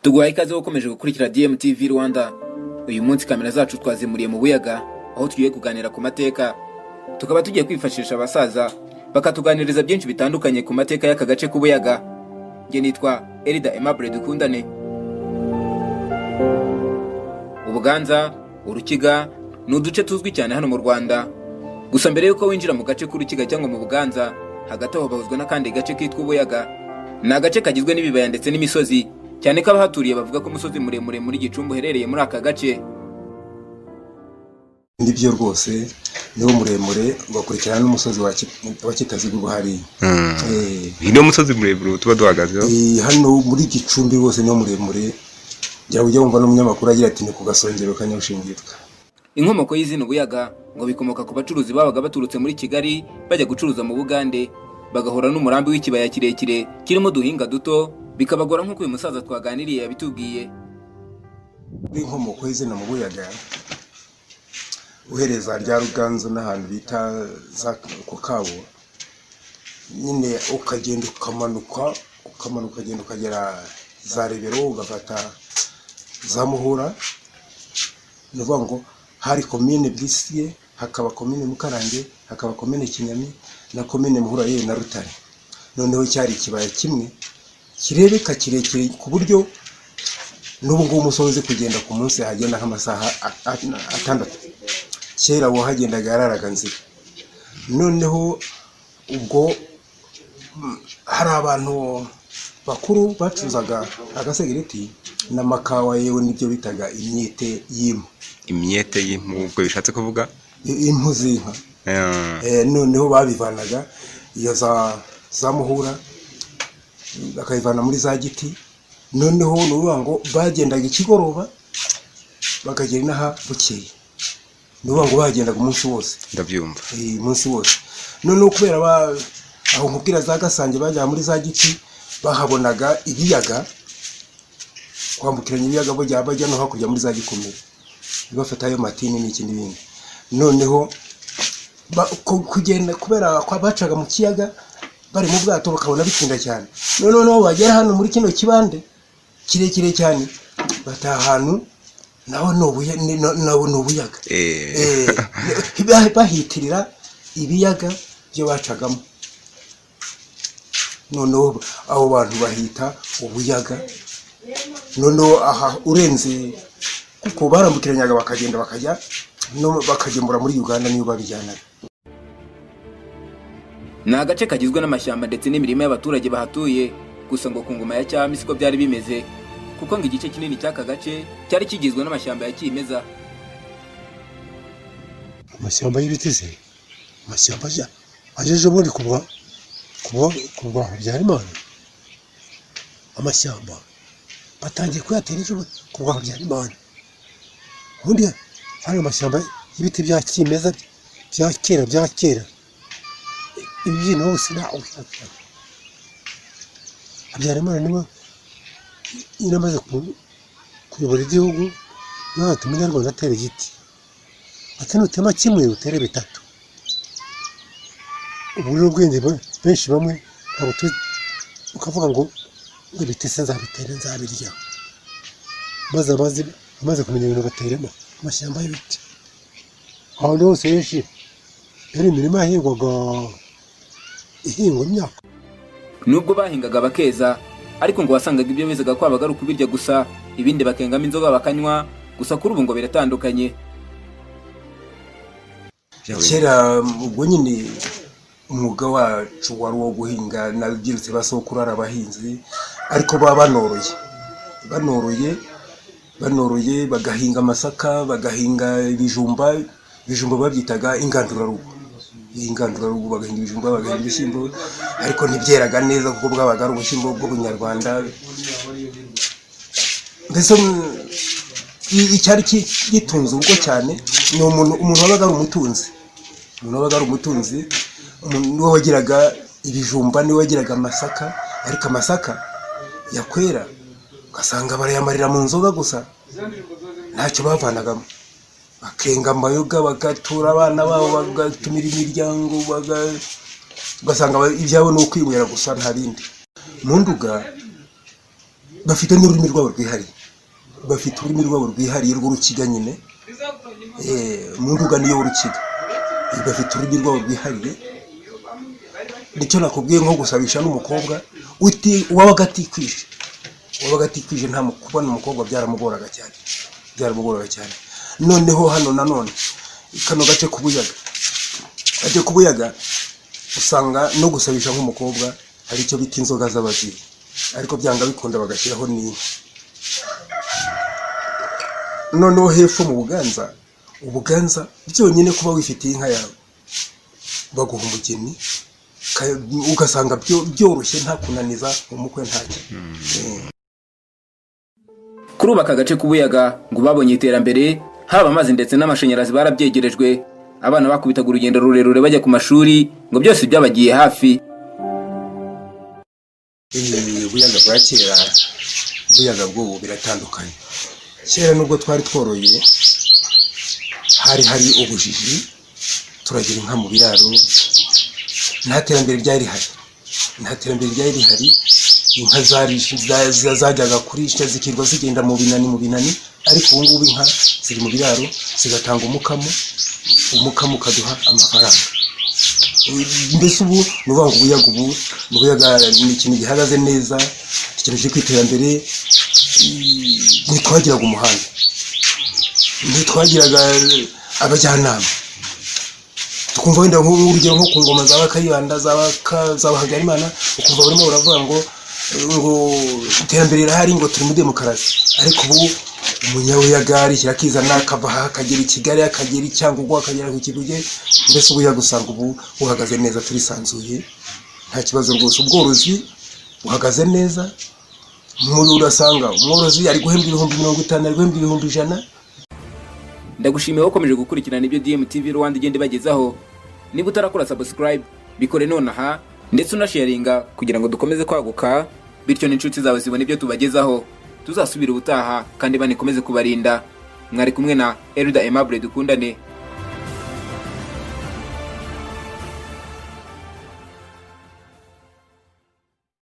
Tuguhaye ikaze ukomeje gukurikira DMTV Rwanda. Uyu munsi kamera zacu twazimuriye mu Buyaga, aho tugiye kuganira ku mateka. Tukaba tugiye kwifashisha abasaza bakatuganiriza byinshi bitandukanye ku mateka y'aka gace k'Ubuyaga. Nge nitwa Elida Aimable Dukundane. Ubuganza, Urukiga ni uduce tuzwi cyane hano mu Rwanda. Gusa mbere yuko winjira mu gace k'Urukiga cyangwa mu Buganza, hagati aho bahuzwa n'akandi gace kitwa Ubuyaga. Ni agace kagizwe n'ibibaya ndetse n'imisozi, cyane ko abahaturiye bavuga ko umusozi muremure muri Gicumbi uherereye muri aka gace. Ndibyo rwose niwo muremure bakurikirana n'umusozi wa Kitazigo buhari. Niwo musozi muremure tuba duhagazeho. Hano muri Gicumbi rwose niwo muremure. Jya ujya wumva n'umunyamakuru agira ati ni ku Gasongero ka Nyawushingitwa. Inkomoko y'izina Ubuyaga ngo bikomoka ku bacuruzi babaga baturutse muri Kigali bajya gucuruza mu Bugande, bagahora n'umurambi w'ikibaya kirekire kirimo duhinga duto, bikabagora nk'uko uyu musaza twaganiriye yabitubwiye. Inkomoko y'izina mu Buyaga uhereza rya Ruganzo n'ahantu bita za ku Kabo, nyine ukagenda ukamanuka ugenda ukagera za Rebero, ugafata za Muhura. Nuvuga ngo hari komine Bwisiye, hakaba komine Mukarange, hakaba komine Kinyami na komine Muhura yewe na Rutare. Noneho cyari ikibaya kimwe kirebeka kirekire ku buryo n'ubu ngubu umusozi kugenda ku munsi hagenda nk'amasaha 6. Kera wahagendaga yararaga nzira. Noneho ubwo hari abantu bakuru bacuzaga agasegereti n'amakawa yewe nibyo bitaga imyete y'impu. Imyete y'impu ubwo bishatse kuvuga impu z'inka. Noneho babivanaga iyo za Muhura bakayivana muri za Giti. Noneho n'uvuga ngo bagendaga ikigoroba bakagera inaha bukeye. N'uvuga ngo bagendaga umunsi wose. Ndabyumva. Umunsi wose. Noneho kubera aho nkubwira za Gasange bajya muri za Giti bahabonaga ibiyaga, kwambukiranya ibiyaga bajya no hakurya muri za Gikomero, bafata ayo matini n'ikindi bindi. Noneho kugenda kubera kwa bacaga mu kiyaga bari mu bwato bakabona bitinda cyane. Noneho bagera hano muri kino kibande kirekire cyane batahantu naho n'ubuyaga. Bahitirira ibiyaga byo bacagamo. Noneho abo bantu bahita Ubuyaga. Noneho aha urenze kuko barambukiranyaga bakagenda bakajya no bakagembura muri Uganda niyo babijyanaga. Ni agace kagizwe n'amashyamba ndetse n'imirima y'abaturage bahatuye. Gusa ngo ku ngoma ya cyami siko byari bimeze, kuko ngo igice kinini cy'aka gace cyari kigizwe n'amashyamba ya kimeza. Amashyamba y'ibiti se, amashyamba ajeje muri kubwa Habyarimana. Amashyamba batangiye kuyatera ejo kubwa Habyarimana. Ubundi hari amashyamba y'ibiti bya kimeza bya kera. Ibi bintu hose nawe Habyarimana niwe inamaze kuyobora igihugu, n'abantu Umunyarwanda atera igiti. Ati nutema kimwe utere bitatu. Ubu rero ubwenge benshi bamwe ukavuga ngo ibiti se nzabitera nzabirya. Amaze kumenya ibintu baterema amashyamba y'ibiti. Aho hose henshi yari imirima yahingwaga imyaka. Nubwo bahingaga bakeza, ariko ngo wasangaga ibyo bizaga kwabaga ari ukubirya gusa, ibindi bakengamo inzoga bakanywa. Gusa kuri ubu ngo biratandukanye. Kera ubwo nyine umwuga wacu wari uwo guhinga, nabyirutse basokuru ari abahinzi, ariko baba banoroye bagahinga amasaka, bagahinga ibijumba babyitaga ingandurarugo. Bagahinga ibijumba, bagahinga ibishyimbo, ariko ntibyeraga neza kuko bwabaga ari ubushyimbo bw'ubunyarwanda. Mbese icyari gitunze ubwo cyane ni umuntu wabaga ari umutunzi. Niwe wagiraga ibijumba, niwe wagiraga amasaka, ariko amasaka yakwera ugasanga barayamarira mu nzoga gusa, ntacyo bavanagamo. Bakenga amayoga, bagatura abana babo, bagatumira imiryango, ugasanga ibyabo ni ukwinywera gusa nta bindi. Mu Nduga bafite n'ururimi rwabo rwihariye, bafite ururimi rwabo rwihariye rw'urukiga nyine, mu nduga niyo w'urukiga, bafite ururimi rwabo rwihariye. Nicyo nakubwiye nko gusabisha n'umukobwa wabaga atikwije nta kubona umukobwa byaramugoraga cyane. Noneho hano nanone kano gace k'ubuyaga usanga no gusabisha nk'umukobwa hari icyo bita inzoga z'ababyeyi, ariko byanga bikunda bagashyiraho n'inka. Noneho hepfo mu Buganza byonyine kuba wifitiye inka yawe baguha umugeni, ugasanga byoroshye nta kunaniza umukwe ntacyo. Kuri ubu aka gace k'ubuyaga ngo babonye iterambere, haba amazi ndetse n'amashanyarazi barabyegerejwe, abana bakubitaga urugendo rurerure bajya ku mashuri, ngo byose byabagiye hafi. Ubuyaga bwa kera ubuyaga bw'ubu biratandukanye. Kera nubwo twari tworoye hari ubujiji, turagira inka mu biraro, nta terambere ryari rihari. Inka zajyaga kurisha zikirwa zigenda mu binani, ariko ubu ngubu inka ziri mu biraro zigatanga umukamo ukaduha amafaranga. Mbese ubu ni ukuvuga ngo ubuyaga ni ikintu gihagaze neza, ikintu kiri ku iterambere. Ntitwagiraga umuhanda, ntitwagiraga abajyanama, tukumva wenda nk'urugero nko ku ngoma za Kayibanda za Habyarimana, ukumva barimo baravuga ngo iterambere rirahari, ngo turi muri demokarasi. Ariko ubu umunyabuyaga arishyira akizana, akava aha akagera i Kigali, akagera i Cyangugu, akagera ku Kibuye. Mbese ubuyaga usanga ubu buhagaze neza, turisanzuye, nta kibazo rwose. Ubworozi buhagaze neza, urasanga umworozi ari guhembwa 50,000, ari guhembwa 100,000. Ndagushimiye ukomeje gukurikirana ibyo DMTV Rwanda igende bagezaho. Niba utarakora subscribe bikore nonaha, ndetse unasharinga kugira ngo dukomeze kwaguka, bityo n'inshuti zawe zibone ibyo tubagezaho. Tuzasubira ubutaha kandi banikomeze kubarinda. Mwari kumwe na Elda Aimable Dukundane.